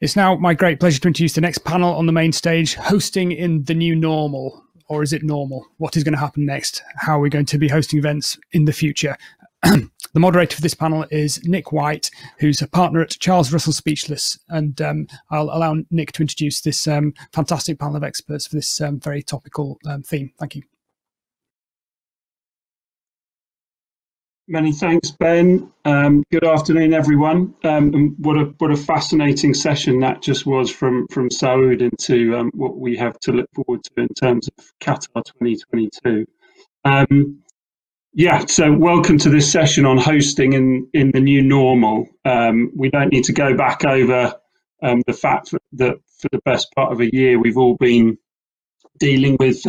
It's now my great pleasure to introduce the next panel on the main stage, hosting in the new normal. Or is it normal? What is going to happen next? How are we going to be hosting events in the future? The moderator for this panel is Nick White, who's a partner at Charles Russell Speechlys. And I'll allow Nick to introduce this fantastic panel of experts for this very topical theme. Thank you. Many thanks, Ben. Good afternoon, everyone. And what a fascinating session that just was from Saud into what we have to look forward to in terms of Qatar 2022. Yeah, so welcome to this session on hosting in the new normal. We don't need to go back over the fact that for the best part of a year we've all been dealing with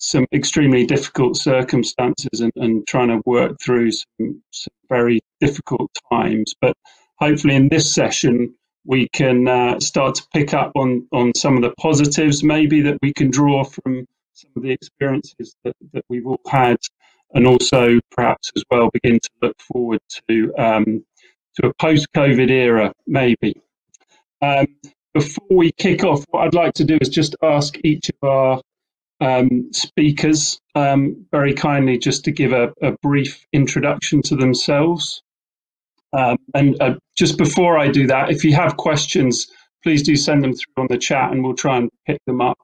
some extremely difficult circumstances and trying to work through some very difficult times. But hopefully in this session, we can start to pick up on some of the positives maybe that we can draw from some of the experiences that we've all had, and also perhaps as well begin to look forward to a post-COVID era maybe. Before we kick off, what I'd like to do is just ask each of our speakers very kindly just to give a brief introduction to themselves. And just before I do that, if you have questions, please do send them through on the chat and we'll try and pick them up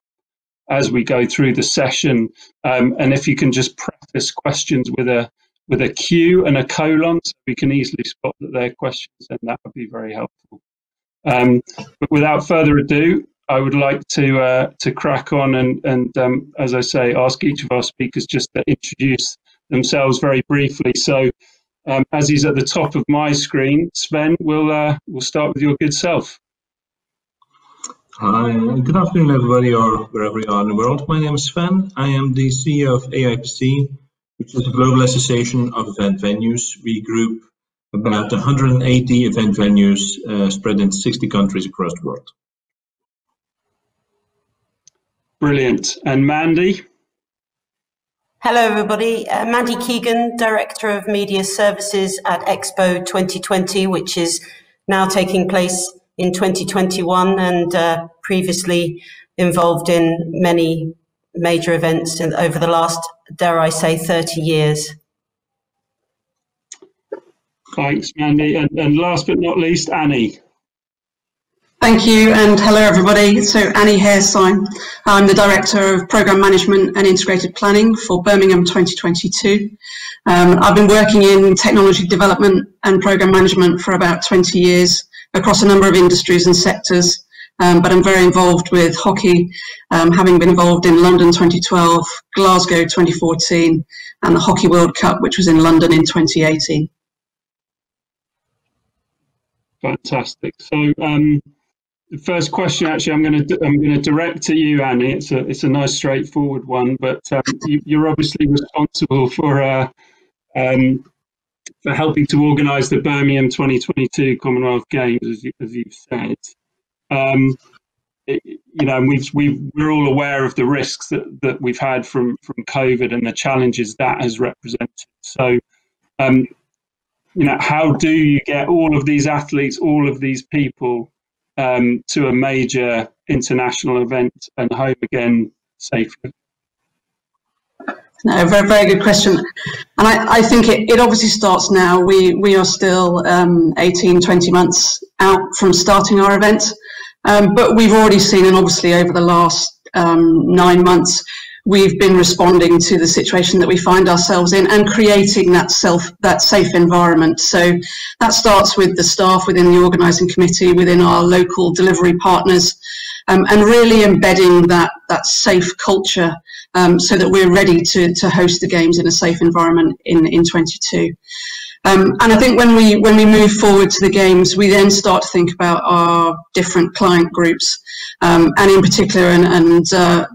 as we go through the session. And if you can just preface questions with a Q and a colon so we can easily spot that they're questions, then that would be very helpful. But without further ado, I would like to crack on and as I say, ask each of our speakers just to introduce themselves very briefly. So as he's at the top of my screen, Sven, we'll start with your good self. Hi, good afternoon everybody, or wherever you are in the world. My name is Sven. I am the CEO of AIPC, which is a global association of event venues. We group about 180 event venues spread in 60 countries across the world. Brilliant. And Mandy? Hello, everybody. Mandy Keegan, Director of Media Services at Expo 2020, which is now taking place in 2021 and previously involved in many major events over the last, dare I say, 30 years. Thanks, Mandy. And last but not least, Annie. Thank you, and hello everybody. So Annie Hairsine, I'm the Director of Programme Management and Integrated Planning for Birmingham 2022. I've been working in technology development and programme management for about 20 years across a number of industries and sectors, but I'm very involved with hockey, having been involved in London 2012, Glasgow 2014, and the Hockey World Cup, which was in London in 2018. Fantastic. So the first question, actually, I'm going to direct to you, Annie. It's a nice, straightforward one, but you're obviously responsible for helping to organise the Birmingham 2022 Commonwealth Games, as you've said. You know, we're all aware of the risks that we've had from COVID and the challenges that has represented. So, you know, how do you get all of these athletes, all of these people to a major international event and home again safely? No, very, very good question. And I think it obviously starts now. We are still 18, 20 months out from starting our event. But we've already seen, and obviously over the last 9 months, we've been responding to the situation that we find ourselves in and creating that safe environment. So that starts with the staff within the organising committee, within our local delivery partners, and really embedding that safe culture so that we're ready to host the games in a safe environment in 22. And I think when we move forward to the games, we then start to think about our different client groups, and in particular, and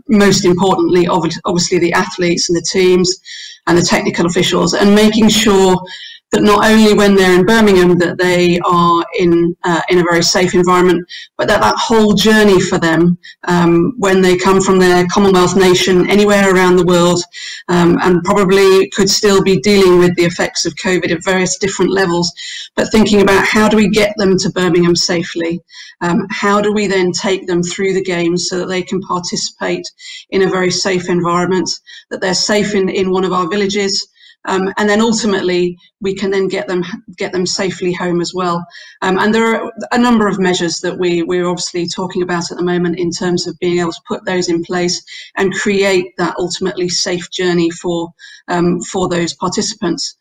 most importantly, obviously the athletes and the teams and the technical officials, and making sure that not only when they're in Birmingham that they are in a very safe environment, but that whole journey for them when they come from their Commonwealth nation anywhere around the world, and probably could still be dealing with the effects of COVID at various different levels, but thinking about how do we get them to Birmingham safely? How do we then take them through the games so that they can participate in a very safe environment, that they're safe in one of our villages, and then ultimately we can then get them safely home as well. And there are a number of measures that we're obviously talking about at the moment in terms of being able to put those in place and create that ultimately safe journey for those participants.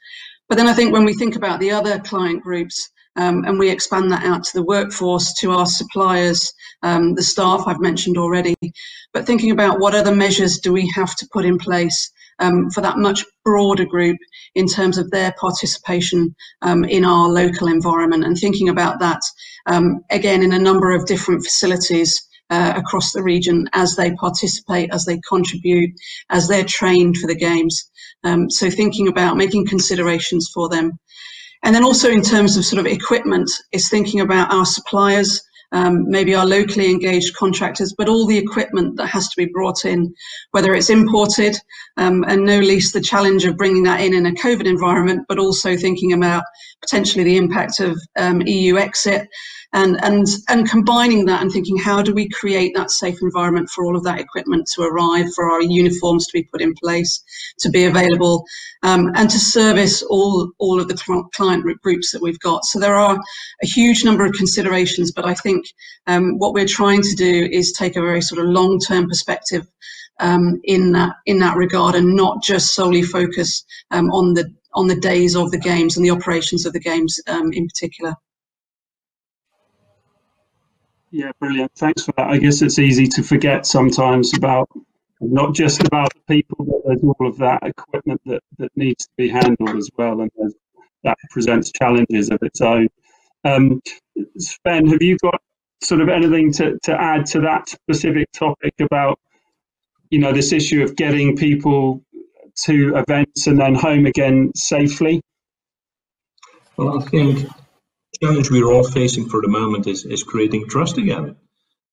But then I think when we think about the other client groups, and we expand that out to the workforce, to our suppliers, the staff I've mentioned already, but thinking about what other measures do we have to put in place for that much broader group in terms of their participation in our local environment, and thinking about that again in a number of different facilities across the region as they participate, as they contribute, as they're trained for the games. So thinking about making considerations for them. And then also in terms of sort of equipment, is thinking about our suppliers, maybe our locally engaged contractors, but all the equipment that has to be brought in, whether it's imported, and no least the challenge of bringing that in a COVID environment, but also thinking about potentially the impact of EU exit, and combining that and thinking how do we create that safe environment for all of that equipment to arrive, for our uniforms to be put in place, to be available, and to service all of the client groups that we've got. So there are a huge number of considerations, but I think what we're trying to do is take a very sort of long-term perspective in that regard, and not just solely focus on the days of the games and the operations of the games in particular. Yeah, brilliant. Thanks for that. I guess it's easy to forget sometimes about not just about the people, but there's all of that equipment that needs to be handled as well, and that presents challenges of its own. Sven, have you got sort of anything to add to that specific topic about, this issue of getting people to events and then home again safely? Well, I think the challenge we're all facing for the moment is creating trust again,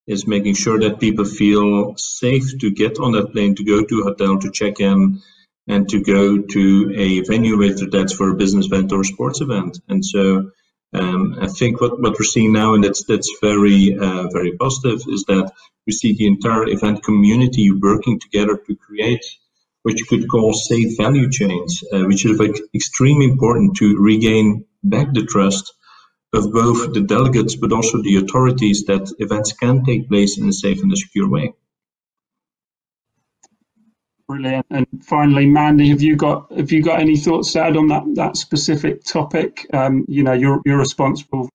is making sure that people feel safe to get on that plane, to go to a hotel, to check in, and to go to a venue, whether that's for a business event or a sports event. And so I think what we're seeing now, and that's very very positive, is that we see the entire event community working together to create what you could call safe value chains, which is extremely important to regain back the trust of both the delegates but also the authorities that events can take place in a safe and a secure way. Brilliant. And finally, Mandy, have you got any thoughts to add on that specific topic? You're responsible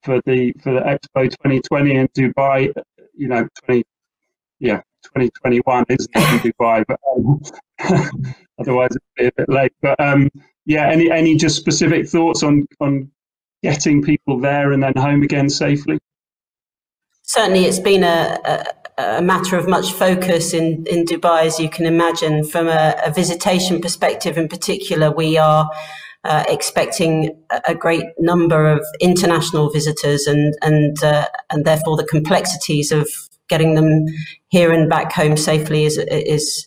for the Expo 2020 in Dubai. 2021 isn't it in Dubai, but otherwise it'd be a bit late. But any just specific thoughts on getting people there and then home again safely? Certainly, it's been a matter of much focus in Dubai, as you can imagine. From a visitation perspective in particular, we are expecting a great number of international visitors, and therefore the complexities of getting them here and back home safely is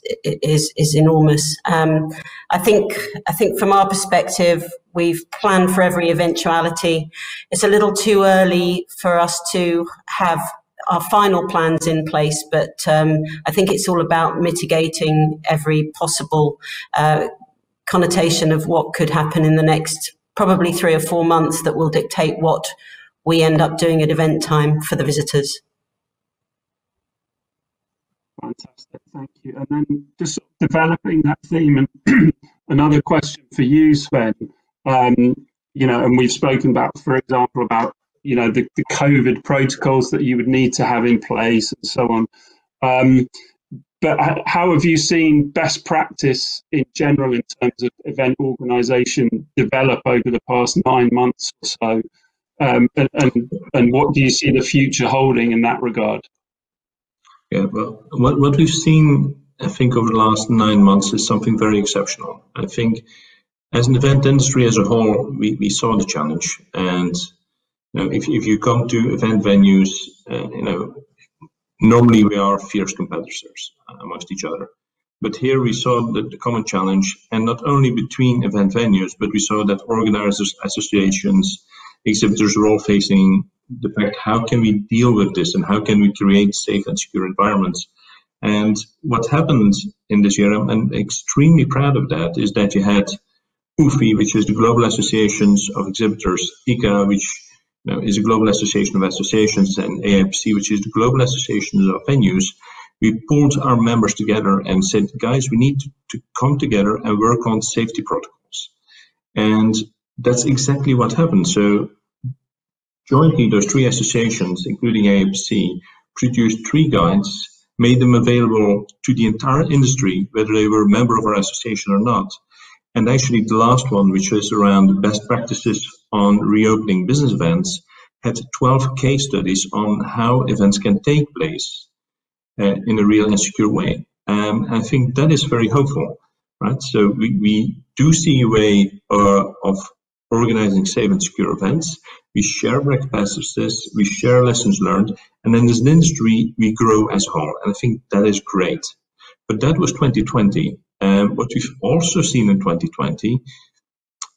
enormous. I think from our perspective, we've planned for every eventuality. It's a little too early for us to have our final plans in place, but I think it's all about mitigating every possible connotation of what could happen in the next probably 3 or 4 months that will dictate what we end up doing at event time for the visitors. Fantastic, thank you. And then just developing that theme, and another question for you, Sven. And we've spoken about, for example, about the COVID protocols that you would need to have in place and so on. But how have you seen best practice in general in terms of event organisation develop over the past 9 months or so? And what do you see the future holding in that regard? Yeah, well, what we've seen, I think, over the last 9 months is something very exceptional. I think As an event industry as a whole, we saw the challenge. And if you come to event venues, normally we are fierce competitors amongst each other. But here we saw the common challenge, and not only between event venues, but we saw that organizers, associations, exhibitors were all facing the fact, how can we deal with this and how can we create safe and secure environments? And what happened in this year, I'm extremely proud of that, is that you had UFI, which is the Global Associations of Exhibitors, ICA, which is a global association of associations, and AIPC, which is the Global Association of Venues. We pulled our members together and said, guys, we need to come together and work on safety protocols. And that's exactly what happened. So jointly, those three associations, including AIPC, produced 3 guides, made them available to the entire industry, whether they were a member of our association or not. And actually the last one, which was around best practices on reopening business events, had 12 case studies on how events can take place in a real and secure way. I think that is very hopeful, right? So we do see a way of organizing safe and secure events. We share best practices, we share lessons learned, and then as an industry, we grow as a whole. And I think that is great. But that was 2020. What we've also seen in 2020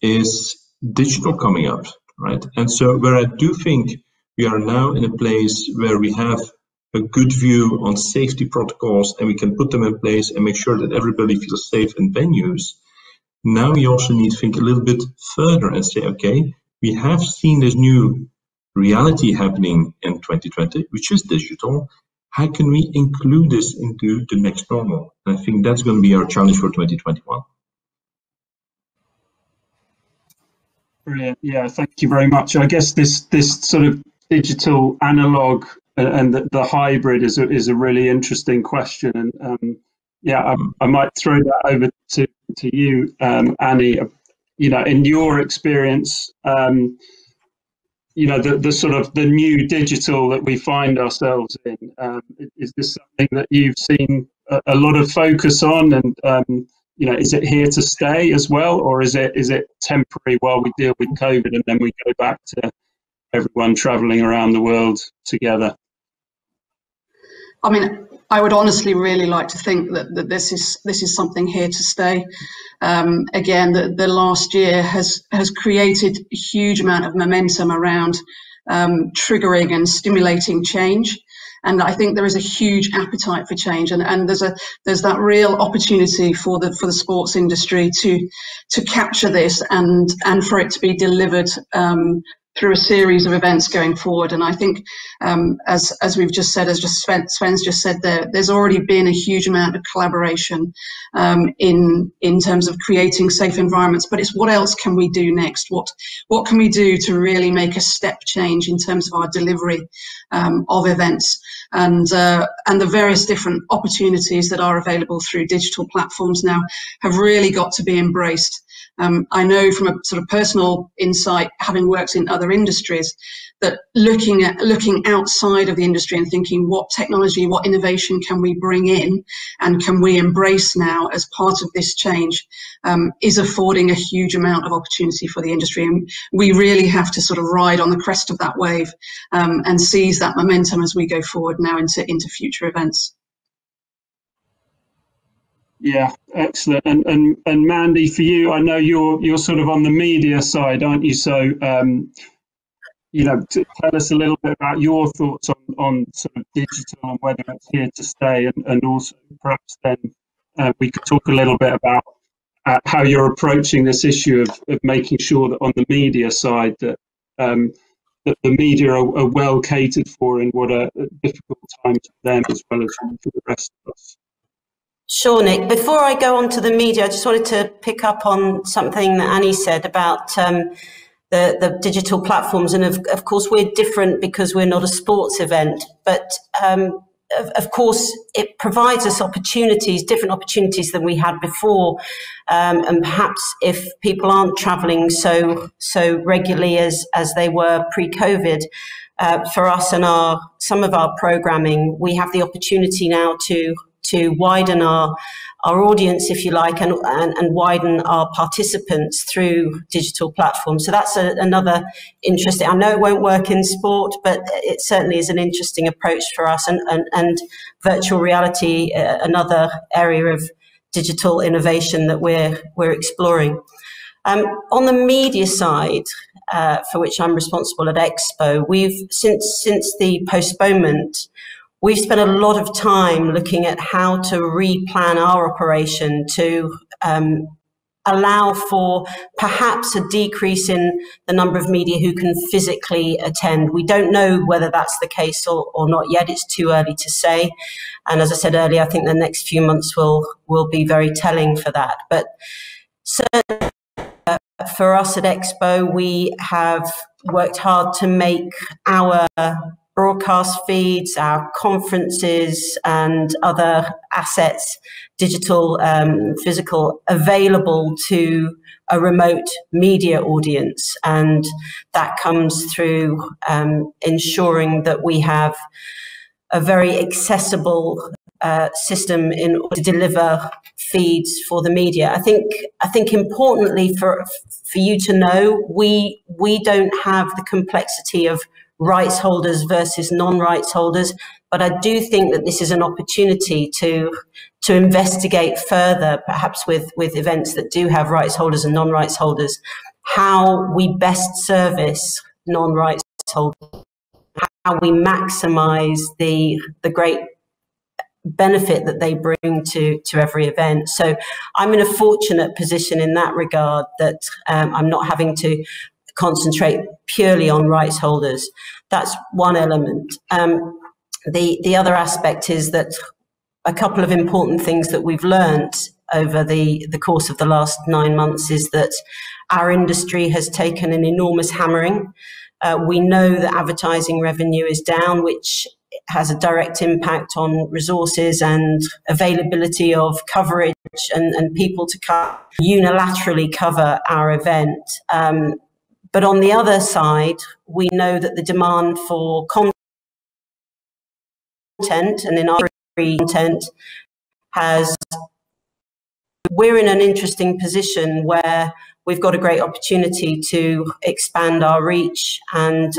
is digital coming up, right? And so where I do think we are now in a place where we have a good view on safety protocols and we can put them in place and make sure that everybody feels safe in venues. Now we also need to think a little bit further and say, okay, we have seen this new reality happening in 2020, which is digital. How can we include this into the next normal? And I think that's going to be our challenge for 2021. Brilliant. Yeah, thank you very much. I guess this sort of digital analog and the hybrid is a really interesting question. And I might throw that over to you, Annie. In your experience, the sort of the new digital that we find ourselves in, is this something that you've seen a lot of focus on, and is it here to stay as well, or is it temporary while we deal with COVID and then we go back to everyone traveling around the world together? I mean, I would honestly really like to think that this is something here to stay. Again, the last year has created a huge amount of momentum around triggering and stimulating change. And I think there is a huge appetite for change, and there's that real opportunity for the sports industry to capture this and for it to be delivered through a series of events going forward. And I think, as we've just said, as Sven's just said, there's already been a huge amount of collaboration in terms of creating safe environments. But it's what else can we do next? What can we do to really make a step change in terms of our delivery of events? And the various different opportunities that are available through digital platforms now have really got to be embraced. I know from a sort of personal insight, having worked in other industries, that looking outside of the industry and thinking what technology, what innovation can we bring in and can we embrace now as part of this change, is affording a huge amount of opportunity for the industry. And we really have to sort of ride on the crest of that wave and seize that momentum as we go forward now into future events. Yeah, excellent. And Mandy, for you, I know you're sort of on the media side, aren't you? So, tell us a little bit about your thoughts on sort of digital and whether it's here to stay, and also perhaps then we could talk a little bit about how you're approaching this issue of making sure that on the media side that the media are well catered for in what are difficult times for them as well as for the rest of us. Sure, Nick. Before I go on to the media, I just wanted to pick up on something that Annie said about the digital platforms. And of course, we're different because we're not a sports event. But of course, it provides us opportunities, different opportunities than we had before. And perhaps if people aren't travelling so regularly as they were pre-COVID, for us and some of our programming, we have the opportunity now to to widen our audience, if you like, and widen our participants through digital platforms. So that's another interesting, I know it won't work in sport, but it certainly is an interesting approach for us, and virtual reality, another area of digital innovation that we're exploring. On the media side, for which I'm responsible at Expo, we've since the postponement, we've spent a lot of time looking at how to replan our operation to allow for perhaps a decrease in the number of media who can physically attend. We don't know whether that's the case or not yet. It's too early to say. And as I said earlier, I think the next few months will be very telling for that. But certainly for us at Expo, we have worked hard to make our broadcast feeds, our conferences and other assets, digital, physical, available to a remote media audience. And that comes through ensuring that we have a very accessible system in order to deliver feeds for the media. I think importantly for you to know, we don't have the complexity of rights holders versus non-rights holders, but I do think that this is an opportunity to investigate further, perhaps with events that do have rights holders and non-rights holders, how we best service non-rights holders, how we maximize the great benefit that they bring to every event. So I'm in a fortunate position in that regard, that I'm not having to concentrate purely on rights holders. That's one element. The other aspect is that a couple of important things that we've learned over the course of the last 9 months is that our industry has taken an enormous hammering. We know that advertising revenue is down, which has a direct impact on resources and availability of coverage and people to unilaterally cover our event. But on the other side, we know that the demand for content, and in our content, we're in an interesting position where we've got a great opportunity to expand our reach and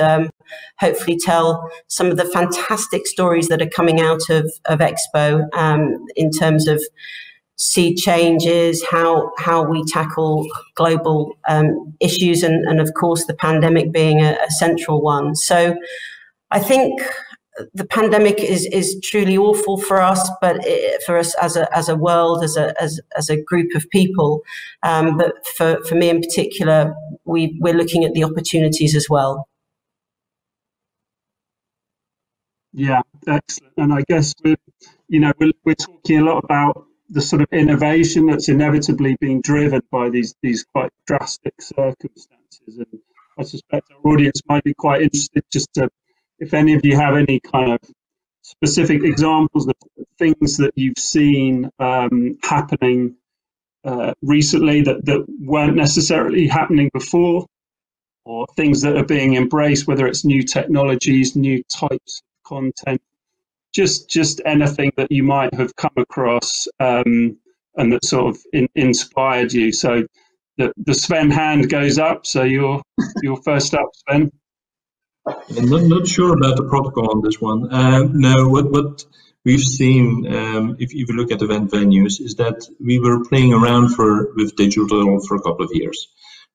hopefully tell some of the fantastic stories that are coming out of Expo in terms of sea changes, how we tackle global issues, and of course the pandemic being a central one. So I think the pandemic is truly awful for us, but for us as a world, as a group of people. But for me in particular, we're looking at the opportunities as well. Yeah, excellent. And I guess we're talking a lot about the sort of innovation that's inevitably being driven by these quite drastic circumstances. And I suspect our audience might be quite interested just to, if any of you have any kind of specific examples of things that you've seen happening recently that weren't necessarily happening before, or things that are being embraced, whether it's new technologies, new types of content, just anything that you might have come across and that sort of inspired you. So the Sven hand goes up, so you're first up, Sven. I'm not sure about the protocol on this one. No, what we've seen, if you look at event venues, is that we were playing around with digital for a couple of years,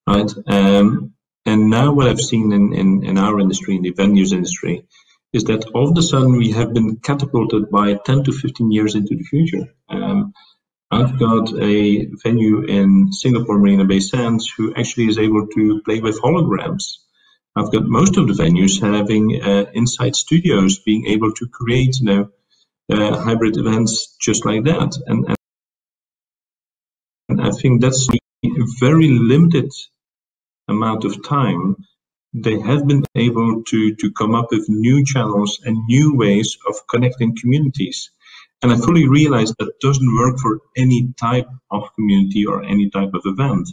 right? And now what I've seen in our industry, in the venues industry, is that all of a sudden we have been catapulted by 10 to 15 years into the future. I've got a venue in Singapore, Marina Bay Sands, who actually is able to play with holograms. I've got most of the venues having inside studios, being able to create, hybrid events just like that. And I think that's a very limited amount of time. They have been able to come up with new channels and new ways of connecting communities. And I fully realize that doesn't work for any type of community or any type of event.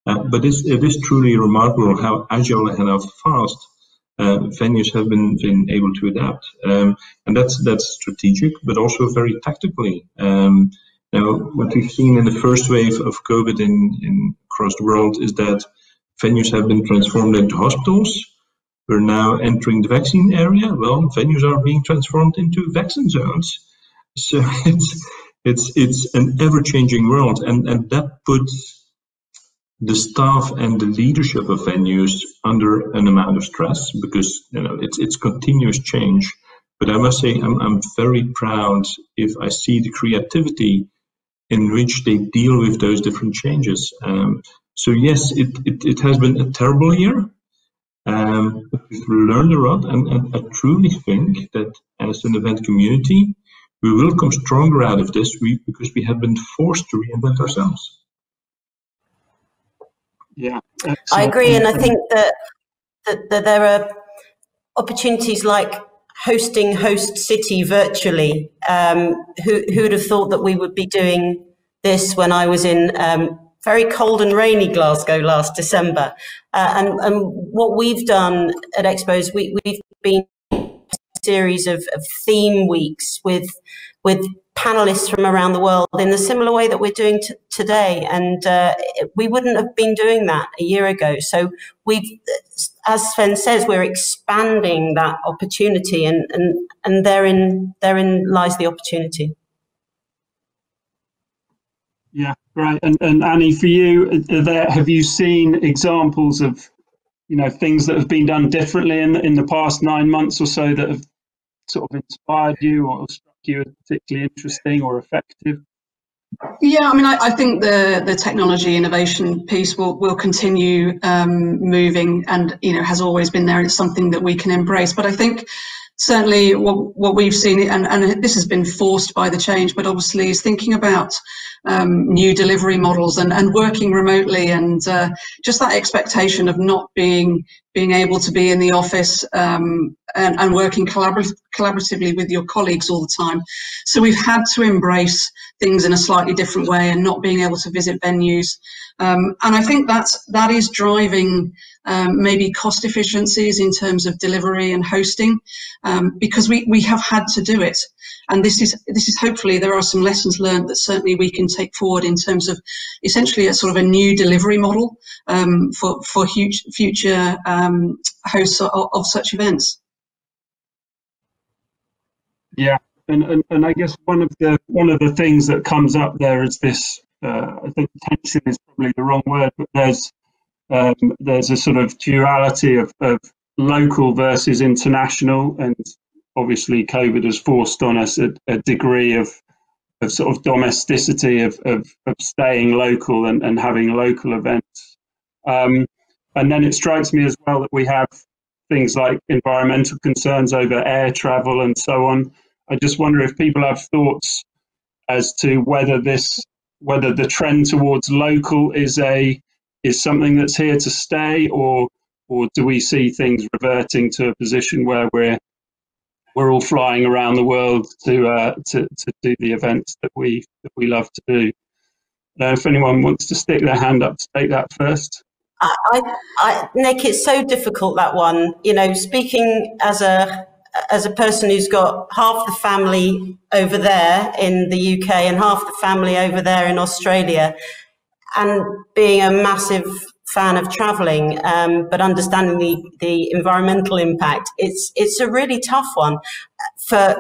But it is truly remarkable how agile and how fast venues have been able to adapt, and that's strategic, but also very tactically. Now, what we've seen in the first wave of COVID across the world is that venues have been transformed into hospitals. We're now entering the vaccine area. Well, venues are being transformed into vaccine zones. So it's an ever-changing world, and that puts the staff and the leadership of venues under an amount of stress, because it's continuous change. But I must say, I'm very proud if I see the creativity in which they deal with those different changes. So yes, it has been a terrible year. But we've learned a lot, and I truly think that as an event community, we will come stronger out of this because we have been forced to reinvent ourselves. Yeah, I agree, and I think that there are opportunities like hosting Host City virtually. Who'd have thought that we would be doing this when I was in very cold and rainy Glasgow last December? And what we've done at Expo is we've been a series of theme weeks with panelists from around the world in a similar way that we're doing today. And we wouldn't have been doing that a year ago. So we've, as Sven says, we're expanding that opportunity, and therein lies the opportunity. Yeah, right. And Annie, for you, have you seen examples of, things that have been done differently in the past 9 months or so that have sort of inspired you or struck you as particularly interesting or effective? Yeah, I mean, I think the technology innovation piece will continue moving, and has always been there. It's something that we can embrace. But I think certainly what we've seen, and this has been forced by the change, but obviously is thinking about new delivery models and working remotely, and just that expectation of not being able to be in the office and working collaboratively with your colleagues all the time. So we've had to embrace things in a slightly different way and not being able to visit venues. And I think that is driving maybe cost efficiencies in terms of delivery and hosting, because we have had to do it. And this is hopefully there are some lessons learned that certainly we can take forward in terms of essentially a sort of a new delivery model for future hosts of such events. Yeah, and I guess one of the things that comes up there is this. I think tension is probably the wrong word, but there's a sort of duality of local versus international, and obviously COVID has forced on us a degree of sort of domesticity of staying local and having local events. And then it strikes me as well that we have things like environmental concerns over air travel and so on. I just wonder if people have thoughts as to whether the trend towards local is something that's here to stay, or do we see things reverting to a position where we're all flying around the world to do the events that we love to do? If anyone wants to stick their hand up to take that first. Nick, it's so difficult, that one. Speaking as a person who's got half the family over there in the UK and half the family over there in Australia, and being a massive fan of traveling, but understanding the environmental impact, it's a really tough one. For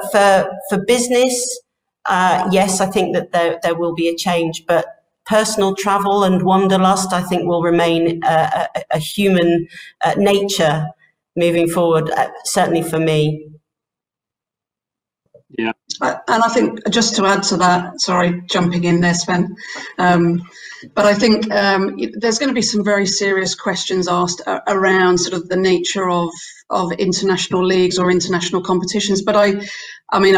business, yes, I think that there will be a change, but personal travel and wanderlust, I think, will remain a human nature moving forward, certainly for me. Yeah. And I think, just to add to that, sorry, jumping in there, Sven, but I think there's going to be some very serious questions asked around sort of the nature of international leagues or international competitions. But I mean,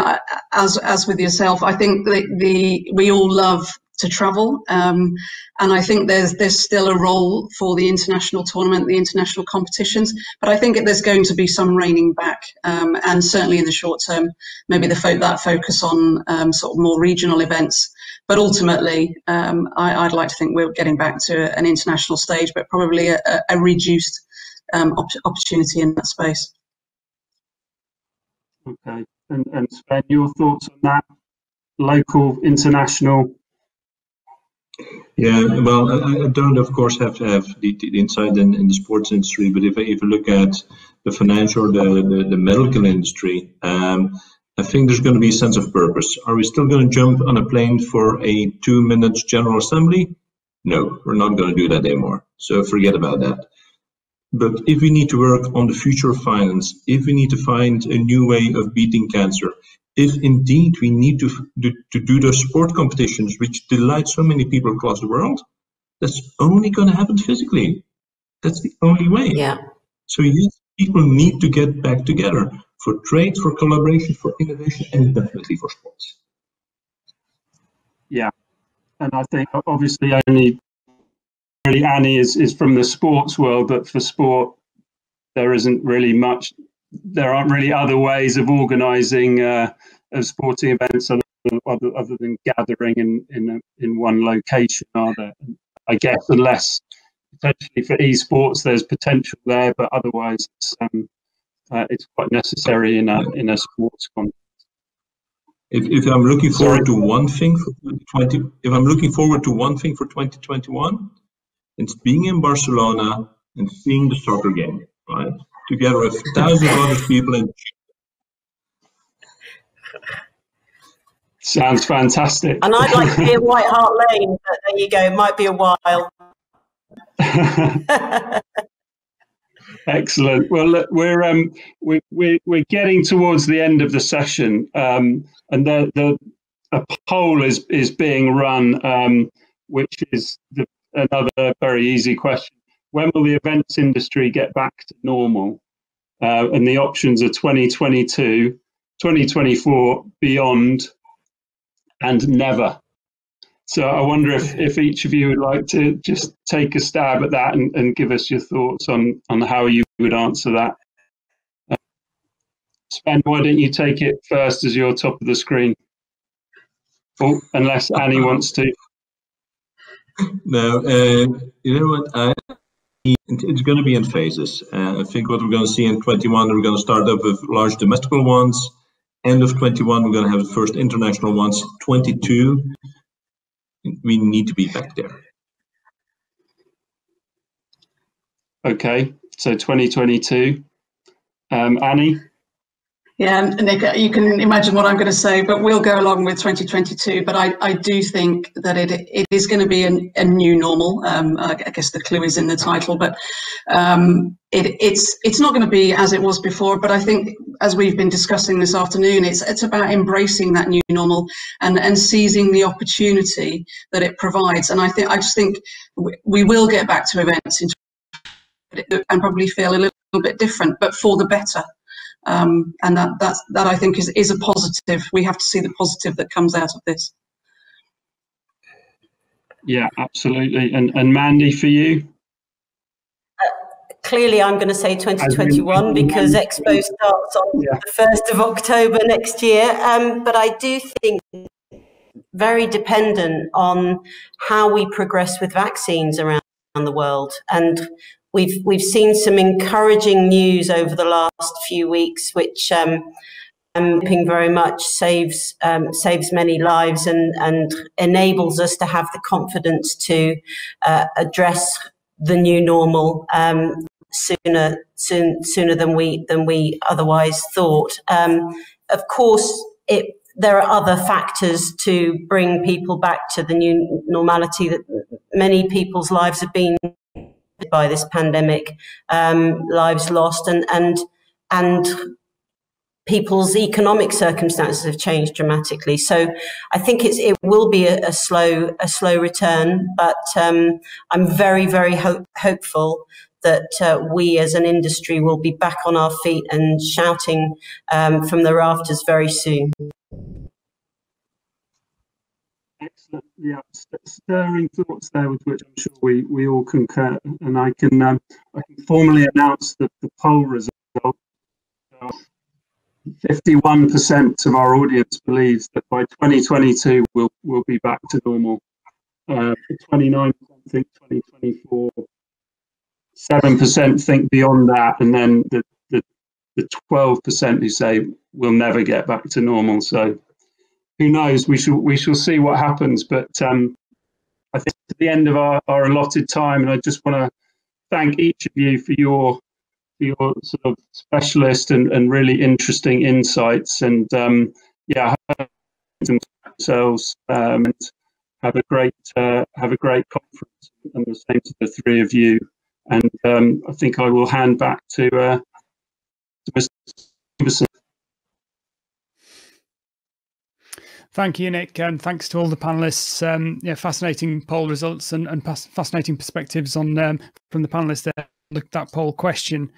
as with yourself, I think we all love to travel, and I think there's still a role for the international tournament, the international competitions, but I think there's going to be some reining back, and certainly in the short term, maybe that focus on sort of more regional events. But ultimately, I'd like to think we're getting back to an international stage, but probably a reduced opportunity in that space. Okay, and Sven, your thoughts on that? Local, international? Yeah, well, I don't, of course, have to have the insight in the sports industry, but if you look at the financial or the medical industry, I think there's going to be a sense of purpose. Are we still going to jump on a plane for a 2-minute general assembly? No, we're not going to do that anymore. So forget about that. But if we need to work on the future of finance, if we need to find a new way of beating cancer, if indeed we need to do those sport competitions which delight so many people across the world, that's only going to happen physically. That's the only way. Yeah. So yes, people need to get back together for trade, for collaboration, for innovation, and definitely for sports. Yeah, and I think obviously only really Annie is from the sports world, but for sport there isn't really much. There aren't really other ways of organising sporting events other than gathering in one location, are there? I guess unless potentially for esports there's potential there, but otherwise it's quite necessary in a sports context. If I'm looking forward to one thing for 2020, if I'm looking forward to one thing for 2021, it's being in Barcelona and seeing the soccer game, right? Together with thousands of other people. And sounds fantastic. And I'd like to be at White Hart Lane, but there you go. It might be a while. Excellent. Well, look, we're getting towards the end of the session, and a poll is being run, which is another very easy question. When will the events industry get back to normal? And the options are 2022, 2024, beyond, and never. So I wonder if each of you would like to just take a stab at that and give us your thoughts on how you would answer that. Sven, why don't you take it first as you're top of the screen? Oh, unless Annie wants to. No, you know what? It's going to be in phases. I think what we're going to see in 21, we're going to start up with large domestic ones. End of 21, we're going to have the first international ones. 22, we need to be back there. Okay, so 2022. Annie? Yeah, Nick, you can imagine what I'm going to say, but we'll go along with 2022. But I do think that it is going to be a new normal. I guess the clue is in the title, but it's not going to be as it was before. But I think, as we've been discussing this afternoon, it's about embracing that new normal and seizing the opportunity that it provides. And I just think we will get back to events and probably feel a little bit different, but for the better. And that I think is a positive. We have to see the positive that comes out of this. Yeah, absolutely. And Mandy, for you? Clearly, I'm going to say 2021 because Expo starts on the 1st of October next year. But I do think very dependent on how we progress with vaccines around the world. And we've seen some encouraging news over the last few weeks, which I'm hoping very much saves many lives and enables us to have the confidence to address the new normal sooner than we otherwise thought. Of course, there are other factors to bring people back to the new normality. That many people's lives have been by this pandemic, lives lost, and people's economic circumstances have changed dramatically. So I think it will be a slow return, but I'm very, very hopeful that we as an industry will be back on our feet and shouting from the rafters very soon. Excellent. Yeah, stirring thoughts there with which I'm sure we all concur. And I can formally announce the poll result. 51% of our audience believes that by 2022 we'll be back to normal. 29% think 2024. 7% think beyond that, and then the 12% who say we'll never get back to normal. So who knows? We shall see what happens. But I think at the end of our allotted time, and I just want to thank each of you for your sort of specialist and really interesting insights. And themselves and have a great conference, and the same to the three of you. And I think I will hand back to Mr. Stevenson. Thank you, Nick, and thanks to all the panelists. Fascinating poll results and fascinating perspectives on from the panelists there. Look at that poll question.